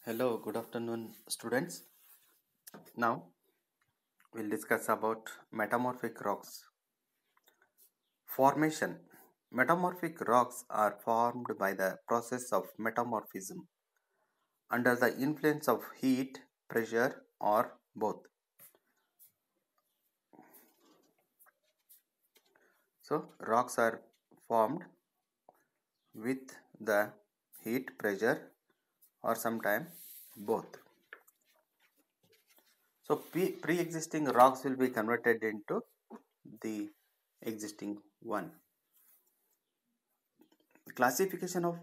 Hello, good afternoon, students. Now we'll discuss about metamorphic rocks. Formation. Metamorphic rocks are formed by the process of metamorphism under the influence of heat, pressure, or both. So, rocks are formed with the heat, pressure, or sometimes both. So, pre-existing rocks will be converted into the existing one. Classification of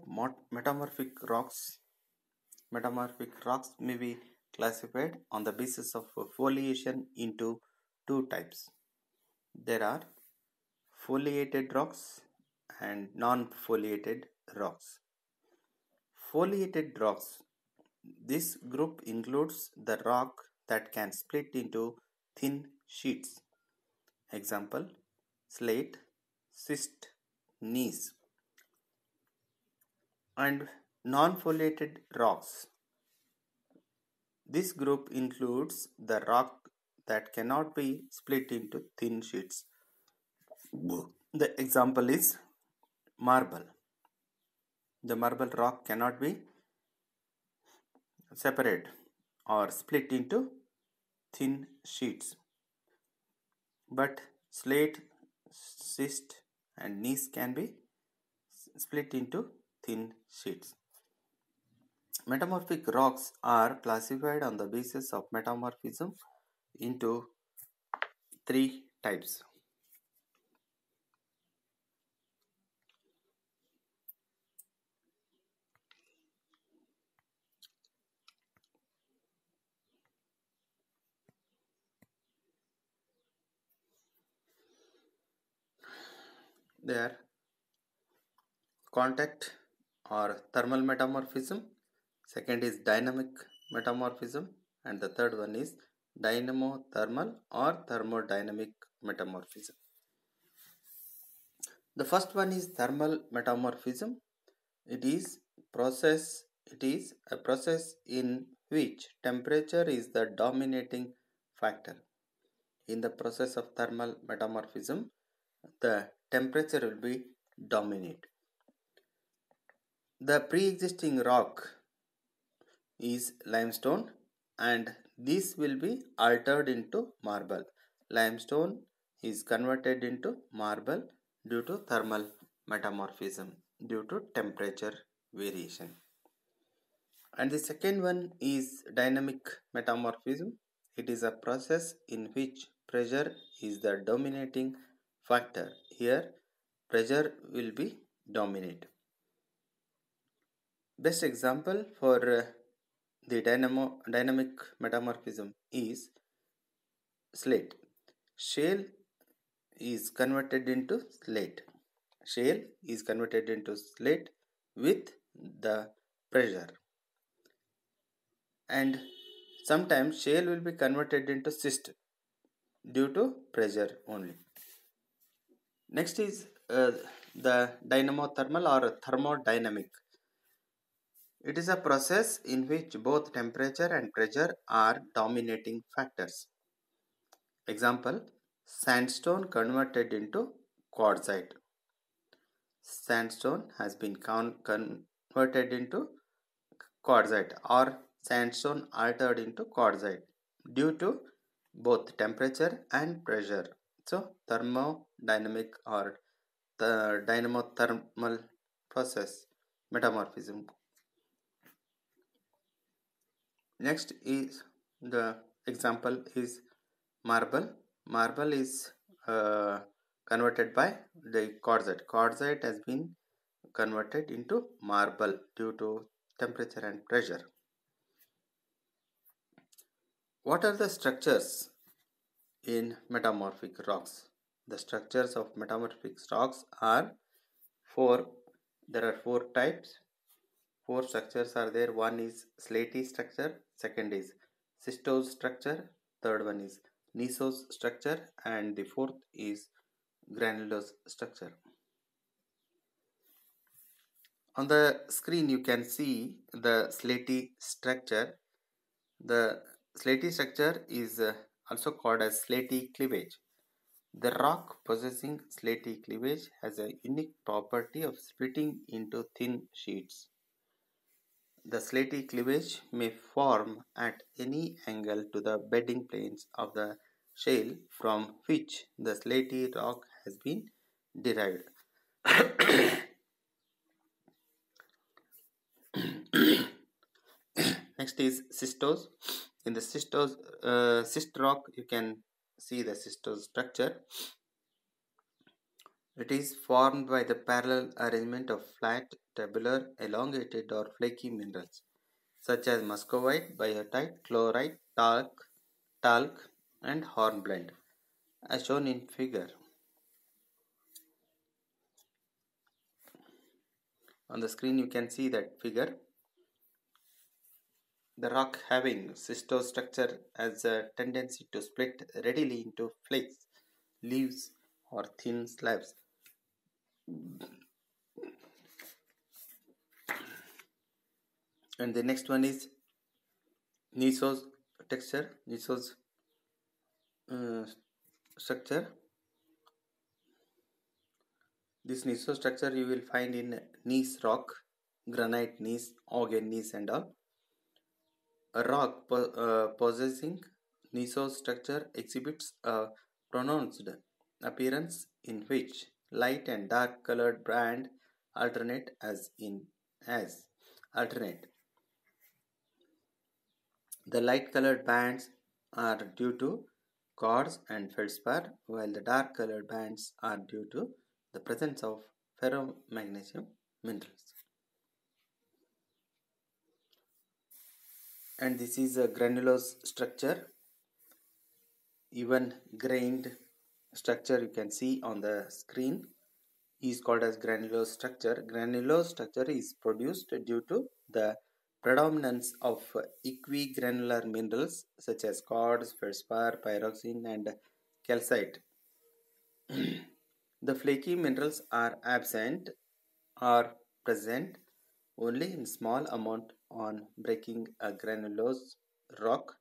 metamorphic rocks. Metamorphic rocks may be classified on the basis of foliation into two types. There are foliated rocks and non-foliated rocks. Foliated rocks. This group includes the rock that can split into thin sheets. Example: slate, schist, gneiss. And non-foliated rocks. This group includes the rock that cannot be split into thin sheets. The example is marble. The marble rock cannot be separated or split into thin sheets. But slate, schist, and gneiss can be split into thin sheets. Metamorphic rocks are classified on the basis of metamorphism into three types. They are contact or thermal metamorphism, second is dynamic metamorphism, and the third one is dynamothermal or thermodynamic metamorphism. The first one is thermal metamorphism. It is a process in which temperature is the dominating factor. In the process of thermal metamorphism, the temperature will be dominant. The pre-existing rock is limestone and this will be altered into marble. Limestone is converted into marble due to thermal metamorphism, due to temperature variation. And the second one is dynamic metamorphism. It is a process in which pressure is the dominating factor. Here pressure will be dominant. Best example for the dynamic metamorphism is slate. Shale is converted into slate. Shale is converted into slate with the pressure. And sometimes shale will be converted into schist due to pressure only. Next is the dynamothermal or thermodynamic. It is a process in which both temperature and pressure are dominating factors. Example: sandstone converted into quartzite. Sandstone has been converted into quartzite or sandstone altered into quartzite due to both temperature and pressure. So thermodynamic or the dynamothermal process metamorphism. Next is the example is marble. Marble is converted by the quartzite. Quartzite has been converted into marble due to temperature and pressure. What are the structures in metamorphic rocks? The structures of metamorphic rocks are four. There are four types. Four structures are there. One is slaty structure, second is schistose structure, third one is gneiss structure, and the fourth is granulose structure. On the screen you can see the slaty structure. The slaty structure is also called as slaty cleavage. The rock possessing slaty cleavage has a unique property of splitting into thin sheets. The slaty cleavage may form at any angle to the bedding planes of the shale from which the slaty rock has been derived. Next is schistose. In the schist rock, you can see the schistose structure. It is formed by the parallel arrangement of flat, tabular, elongated or flaky minerals such as muscovite, biotite, chlorite, talc and hornblende as shown in figure. On the screen you can see that figure. The rock having schistose structure has a tendency to split readily into flakes, leaves or thin slabs. And the next one is gneiss texture, gneiss structure. This gneiss structure you will find in gneiss rock, granite gneiss, Augean gneiss and all. A rock possessing gneiss structure exhibits a pronounced appearance in which light and dark colored band alternate as alternate. The light colored bands are due to quartz and feldspar, while the dark colored bands are due to the presence of ferromagnesium minerals. And this is a granulose structure, even grained structure you can see on the screen is called as granulose structure. Granulose structure is produced due to the predominance of equigranular minerals such as quartz, feldspar, pyroxene and calcite. The flaky minerals are absent or present only in small amount on breaking a granulose rock,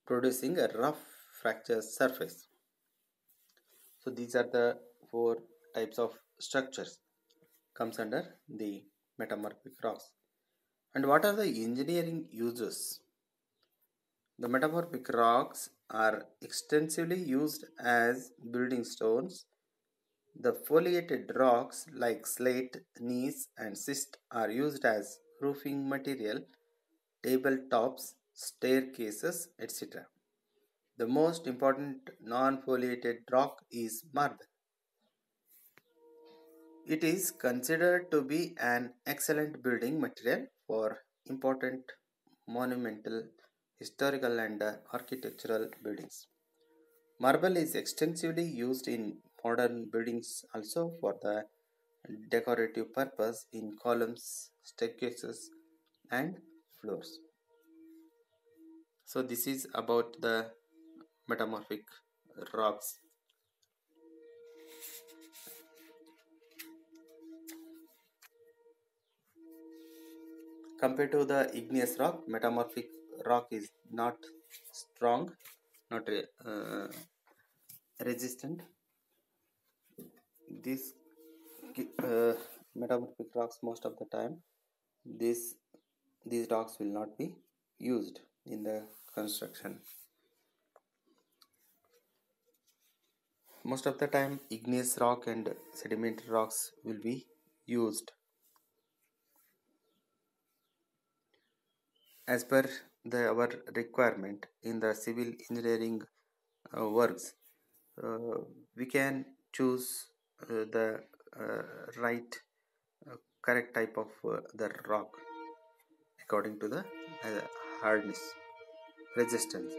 producing a rough fracture surface. So these are the four types of structures comes under the metamorphic rocks. And what are the engineering uses? The metamorphic rocks are extensively used as building stones. The foliated rocks like slate, gneiss and schist are used as roofing material, tabletops, staircases, etc. The most important non-foliated rock is marble. It is considered to be an excellent building material for important monumental, historical and architectural buildings. Marble is extensively used in modern buildings also for the decorative purpose in columns, staircases and floors. So this is about the metamorphic rocks. Compared to the igneous rock, metamorphic rock is not strong, not resistant. These metamorphic rocks, most of the time, these rocks will not be used in the construction. Most of the time, igneous rock and sedimentary rocks will be used. As per our requirement in the civil engineering works, we can choose the right correct type of the rock according to the hardness, resistance.